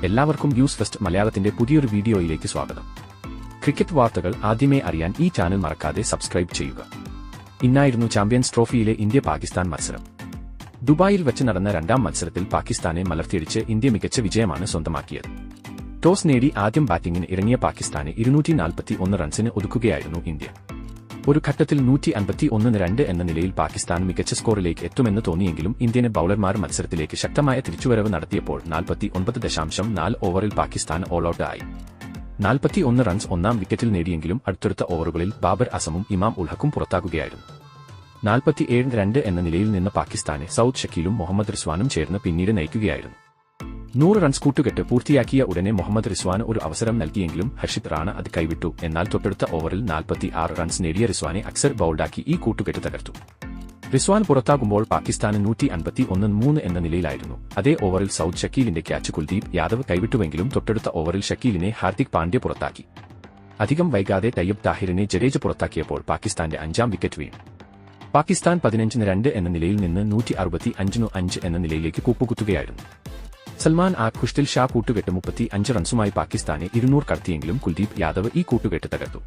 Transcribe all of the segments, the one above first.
എല്ലാവർക്കും news first മലയാളത്തിന്റെ പുതിയൊരു വീഡിയോയിലേക്ക് സ്വാഗതം. ക്രിക്കറ്റ് വാർത്തകൾ ആദ്യമേ അറിയാൻ ഈ ചാനൽ മറക്കാതെ സബ്സ്ക്രൈബ് ചെയ്യുക. ഇന്നായിരുന്നു ചാമ്പ്യൻസ് ട്രോഫിയിലെ ഇന്ത്യ-പാകിസ്ഥാൻ മത്സരം. ദുബായിൽ വെച്ച് നടന്ന രണ്ടാം മത്സരത്തിൽ പാകിസ്ഥാനെ മലർത്തിയടിച്ച് ഇന്ത്യ മികച്ച വിജയമാണ് സ്വന്തമാക്കിയത്. ടോസ് നേടി ആദ്യം ബാറ്റിംഗിന് ഇറങ്ങിയ പാകിസ്ഥാനെ 241 റൺസിന് ഒതുക്കുകയായിരുന്നു ഇന്ത്യ. ഒരു ഘട്ടത്തിൽ 151-2 എന്ന നിലയിൽ പാകിസ്ഥാൻ മികച്ച സ്കോറിലേക്ക് എത്തുമെന്ന് തോന്നിയെങ്കിലും ഇന്ത്യൻ ബൌളർമാർ മത്സരത്തിലേക്ക് ശക്തമായ തിരിച്ചുവരവ് നടത്തിയപ്പോൾ 49.4 ഓവറിൽ പാകിസ്ഥാൻ ഓൾ ഔട്ട് ആയി. 41 റൺസ് ഒന്നാം വിക്കറ്റിൽ നേടിയെങ്കിലും അടുത്തടുത്ത ഓവറുകളിൽ ബാബർ അസമും ഇമാം ഉൽ ഹക്കും പുറത്താകുകയായിരുന്നു. 47-2 എന്ന നിലയിൽ നിന്ന് പാകിസ്ഥാനെ സൌദ് ഷക്കീലും മുഹമ്മദ് റിസ്വാനും ചേർന്ന് പിന്നീട് നയിക്കുകയായിരുന്നു. 100 റൺസ് കൂട്ടുകെട്ട് പൂർത്തിയാക്കിയ ഉടനെ മുഹമ്മദ് റിസ്വാന് ഒരു അവസരം നൽകിയെങ്കിലും ഹർഷിത് റാണ അത് കൈവിട്ടു. എന്നാൽ തൊട്ടടുത്ത ഓവറിൽ 46 റൺസ് നേടിയ റിസ്വാനെ അക്സർ ബൌൾഡാക്കി ഈ കൂട്ടുകെട്ട് തകർത്തു. റിസ്വാൻ പുറത്താകുമ്പോൾ പാകിസ്ഥാന് 151-3 എന്ന നിലയിലായിരുന്നു. അതേ ഓവറിൽ സൌദ് ഷക്കീലിന്റെ ക്യാച്ച് കുൽദീപ് യാദവ് കൈവിട്ടുവെങ്കിലും തൊട്ടടുത്ത ഓവറിൽ ഷക്കീലിനെ ഹാർദിക് പാണ്ഡ്യ പുറത്താക്കി. അധികം വൈകാതെ തയ്യബ് താഹിറിനെ ജഡേജ പുറത്താക്കിയപ്പോൾ പാകിസ്ഥാന്റെ 5ാം വിക്കറ്റ് വീണു. പാകിസ്ഥാൻ 15-2 എന്ന നിലയിൽ നിന്ന് 165-5 എന്ന നിലയിലേക്ക് കൂപ്പുകുത്തുകയായിരുന്നു. സൽമാൻ ഖുഷ്ദിൽ ഷാ കൂട്ടുകെട്ട് 35 റൺസുമായി പാകിസ്ഥാനെ 200 കടത്തിയെങ്കിലും കുൽദീപ് യാദവ് ഈ കൂട്ടുകെട്ട് തകർത്തു.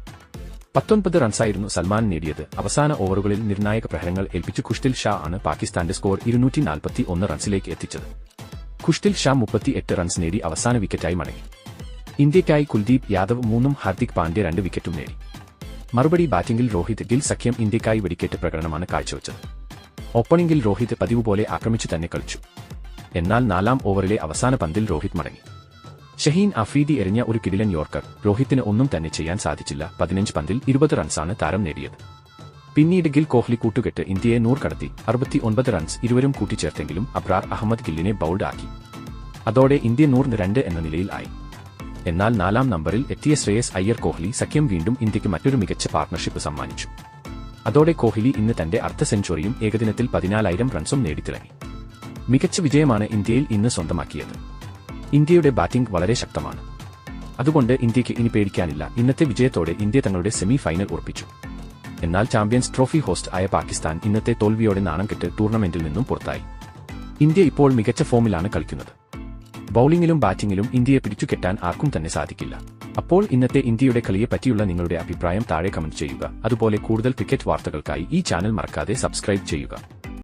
19 റൺസായിരുന്നു സൽമാൻ നേടിയത്. അവസാന ഓവറുകളിൽ നിർണായക പ്രഹരങ്ങൾ ഏൽപ്പിച്ച് ഖുഷ്ദിൽ ഷാ ആണ് പാകിസ്ഥാന്റെ സ്കോർ 241 റൺസിലേക്ക് എത്തിച്ചത്. ഖുഷ്ദിൽ ഷാ 38 റൺസ് നേടി അവസാന വിക്കറ്റായി മടങ്ങി. ഇന്ത്യയ്ക്കായി കുൽദീപ് യാദവ് 3ഉം ഹാർദിക് പാണ്ഡ്യ 2 വിക്കറ്റും നേടി. മറുപടി ബാറ്റിംഗിൽ രോഹിത് ഗിൽ സഖ്യം ഇന്ത്യയ്ക്കായി വെടിക്കേറ്റ് പ്രകടനമാണ് കാഴ്ചവെച്ചത്. ഓപ്പണിംഗിൽ രോഹിത് പതിവ് പോലെ ആക്രമിച്ചു തന്നെ കളിച്ചു. എന്നാൽ 4ാം ഓവറിലെ അവസാന പന്തിൽ രോഹിത് മടങ്ങി. ഷഹീൻ അഫ്രീദി എറിഞ്ഞ ഒരു കിടിലൻ യോർക്കർ. രോഹിത്തിന് ഒന്നും തന്നെ ചെയ്യാൻ സാധിച്ചില്ല. 15 പന്തിൽ 20 റൺസാണ് താരം നേടിയത്. പിന്നീട് ഗിൽ കോഹ്ലി കൂട്ടുകെട്ട് ഇന്ത്യയെ 100 കടത്തി 69 റൺസ് ഇരുവരും കൂട്ടിച്ചേർത്തെങ്കിലും അബ്രാർ അഹമ്മദ് ഗില്ലിനെ ബൌൾഡ് ആക്കി. അതോടെ ഇന്ത്യ 102 എന്ന നിലയിൽ ആയി. എന്നാൽ 4ാം നമ്പറിൽ എത്തിയ ശ്രേയസ് അയ്യർ കോഹ്ലി സഖ്യം വീണ്ടും ഇന്ത്യയ്ക്ക് മറ്റൊരു മികച്ച പാർട്ണർഷിപ്പ് സമ്മാനിച്ചു. അതോടെ കോഹ്ലി ഇന്ന് തന്റെ അർദ്ധ സെഞ്ചുറിയും ഏകദിനത്തിൽ 14,000 റൺസും നേടിത്തിളങ്ങി. മികച്ച വിജയമാണ് ഇന്ത്യയിൽ ഇന്ന് സ്വന്തമാക്കിയത്. ഇന്ത്യയുടെ ബാറ്റിംഗ് വളരെ ശക്തമാണ്. അതുകൊണ്ട് ഇന്ത്യയ്ക്ക് ഇനി പേടിക്കാനില്ല. ഇന്നത്തെ വിജയത്തോടെ ഇന്ത്യ തങ്ങളുടെ സെമി ഫൈനൽ ഉറപ്പിച്ചു. എന്നാൽ ചാമ്പ്യൻസ് ട്രോഫി ഹോസ്റ്റ് ആയ പാകിസ്ഥാൻ ഇന്നത്തെ തോൽവിയോടെ നാണം കെട്ട് ടൂർണമെന്റിൽ നിന്നും പുറത്തായി. ഇന്ത്യ ഇപ്പോൾ മികച്ച ഫോമിലാണ് കളിക്കുന്നത്. ബൌളിംഗിലും ബാറ്റിംഗിലും ഇന്ത്യയെ പിടിച്ചുകെട്ടാൻ ആർക്കും തന്നെ സാധിക്കില്ല. അപ്പോൾ ഇന്നത്തെ ഇന്ത്യയുടെ കളിയെ പറ്റിയുള്ള നിങ്ങളുടെ അഭിപ്രായം താഴെ കമന്റ് ചെയ്യുക. അതുപോലെ കൂടുതൽ ക്രിക്കറ്റ് വാർത്തകൾക്കായി ഈ ചാനൽ മറക്കാതെ സബ്സ്ക്രൈബ് ചെയ്യുക.